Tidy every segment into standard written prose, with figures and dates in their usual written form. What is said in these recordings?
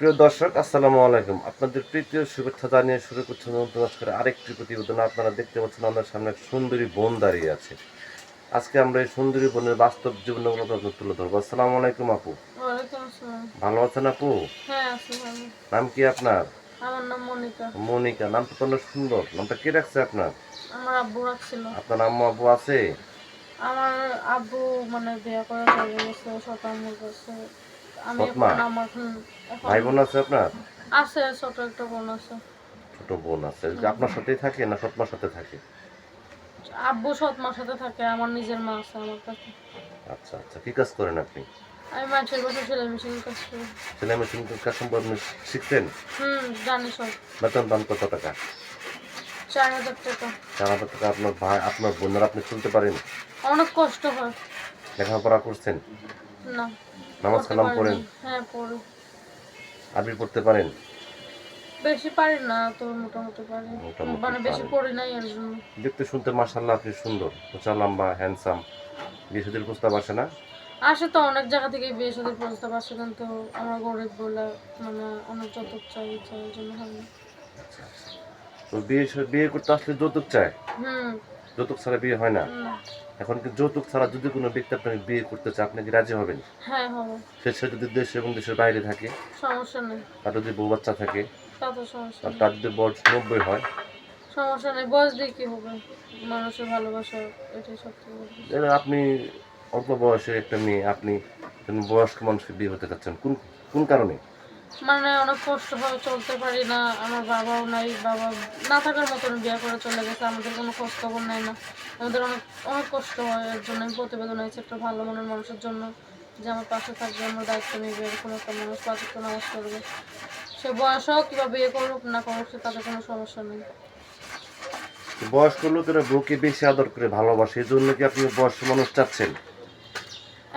প্রিয় দর্শক, আসসালামু আলাইকুম। আপনাদের প্রীতীয় শুভেচ্ছা জানিয়ে শুরু করছেন নতুন আজকের আরেকটি প্রতিবেদন। আপনারা দেখতে পাচ্ছেন আমাদের সামনে এক সুন্দরী বোন দাঁড়িয়ে আছে। আজকে আমরা এই সুন্দরী বোনের বাস্তব জীবনের গল্প আপনাদের তুলে ধরবো। আসসালামু আলাইকুম আপু। ওয়ালাইকুম আসসালাম। ভালো আছেন আপু? হ্যাঁ, আছি ভালো। নাম কি আপনার? আমার নাম মনিকা। মনিকা। নামটা তো অনেক সুন্দর। নামটা কে রাখছে আপনার? আমার আব্বু রাখছিল। আপনার আম্মু আব্বু আছে? আমার আব্বু বিয়ে করে চলে গেছে ছোট আম্মুর কাছে। আমি সৎ মা? এখন এখন ভাই বোন আছে আপনার? আছে, ছোট একটা বোন আছে। ছোট বোন আছে। যে আপনার সাথেই থাকে না সৎ মার সাথে থাকে? আব্বু সৎ মার সাথে থাকে, আমার নিজের মা আছে আমার কাছে। আচ্ছা আচ্ছা, কি কাজ করেন আপনি? আমি মানুষের বাসায় সেলাই মেশিন কাজ করি। সেলাই মেশিন কাজ সম্পর্কে শিখছেন? জানি সব। বেতন পান কত টাকা? 4,000 টাকা। 4,000 টাকা আপনার ভাই আপনার বোনের আপনি তুলতে পারেন? অনেক কষ্ট হয়। লেখাপড়া করছেন? না, নামাজ করতে কালাম পারি পড়েন? না। হ্যাঁ, পড়ি। আরবি পড়তে পারেন? বেশি পারি না, তো মোটামুটি পারি। মোটামুটি বেশি পারেন। পড়ি নাই এর জন্য। দেখতে শুনতে মাশাআল্লাহ আপনি সুন্দর, উঁচা লম্বা, হ্যান্ডসাম। বিয়ে শাদীর প্রস্তাব আসে না? আসে তো, অনেক জায়গা থেকে বিয়ে শাদীর প্রস্তাব আসে, কিন্তু আমরা গরিব বলে অনেক যৌতুক চাই এই জন্য হয় না। আচ্ছা আচ্ছা। তো বিয়ে করতে আসলে যৌতুক চায়? হুম। যৌতুক ছাড়া বিয়ে হয় না? না। এখন কি যৌতুক ছাড়া যদি কোনো ব্যক্তি আপনাকে বিয়ে করতে চায় আপনি কি রাজি হবেন? হ্যাঁ, হবে। সে যদি দেশ এবং দেশের বাইরে থাকে, সমস্যা নেই। তার যদি বউ বাচ্চা থাকে, তা তো সমস্যা আর নেই। তার যদি বয়স 90 হয়, সমস্যা নেই, বয়স দিয়ে কি হবে? মানুষের ভালোবাসা, এটাই সবথেকে বড় কিছু। আপনি অল্প বয়সের একটা মেয়ে, আপনি বয়স্ক মানুষকে বিয়ে হতে চাচ্ছেন কোন কোন কারণে? অনেক কষ্ট হয়, চলতে পারি না। আমার বাবাও নাই, বাবা না থাকার মতন বিয়ে করে চলে গেছে, আমাদের কোনো খোঁজ খবর নেয় না। আমাদের অনেক অনেক কষ্ট হয়, এর জন্য আমি প্রতিবেদন হয়েছে একটা ভালো মনের মানুষের জন্য, যে আমার পাশে থাকবে, আমার দায়িত্ব নেবে, এরকম একটা মানুষ পাঁচ ওয়াক্ত নামাজ পড়বে। সে বয়স হোক কিংবা বিয়ে করুক না করুক, সে তাদের কোনো সমস্যা নেই। বয়স্ক লোকেরা বউকে বেশি আদর করে ভালোবাসে, এই জন্য কি আপনি বয়স্ক মানুষ চাচ্ছেন?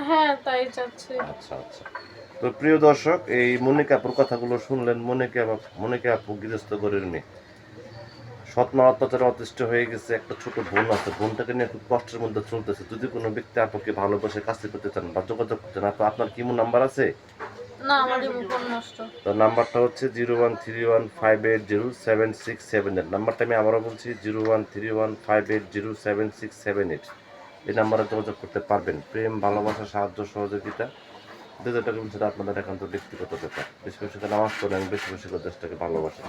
হ্যাঁ, তাই চাচ্ছি। আচ্ছা আচ্ছা। তো প্রিয় দর্শক, এই মনিকা আপুর কথাগুলো শুনলেন। মনিকা আপু গৃহস্থ ঘরের মেয়ে, সৎ মা অত্যাচারে অতিষ্ঠ হয়ে গেছে। একটা ছোট বোন আছে, বোনটাকে নিয়ে খুব কষ্টের মধ্যে চলতেছে। যদি কোনো ব্যক্তি আপুকে ভালোবাসে কাছে করতে চান বা যোগাযোগ করতে চান, আপু আপনার কি নাম্বার আছে? না, আমার রিমোট নষ্ট। তো নাম্বারটা হচ্ছে 01315807678। নাম্বারটা আমি আবারও বলছি, 01315807678। এই নাম্বারে যোগাযোগ করতে পারবেন। প্রেম, ভালোবাসা, সাহায্য, সহযোগিতা, যেটা করবেন সেটা আপনাদের একান্ত ব্যক্তিগত ব্যাপার। বেশি বেশি করে নামাজ পড়েন, বেশি বেশি করে দেশটাকে ভালোবাসেন।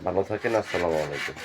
ভালো থাকেন। আসসালামু আলাইকুম।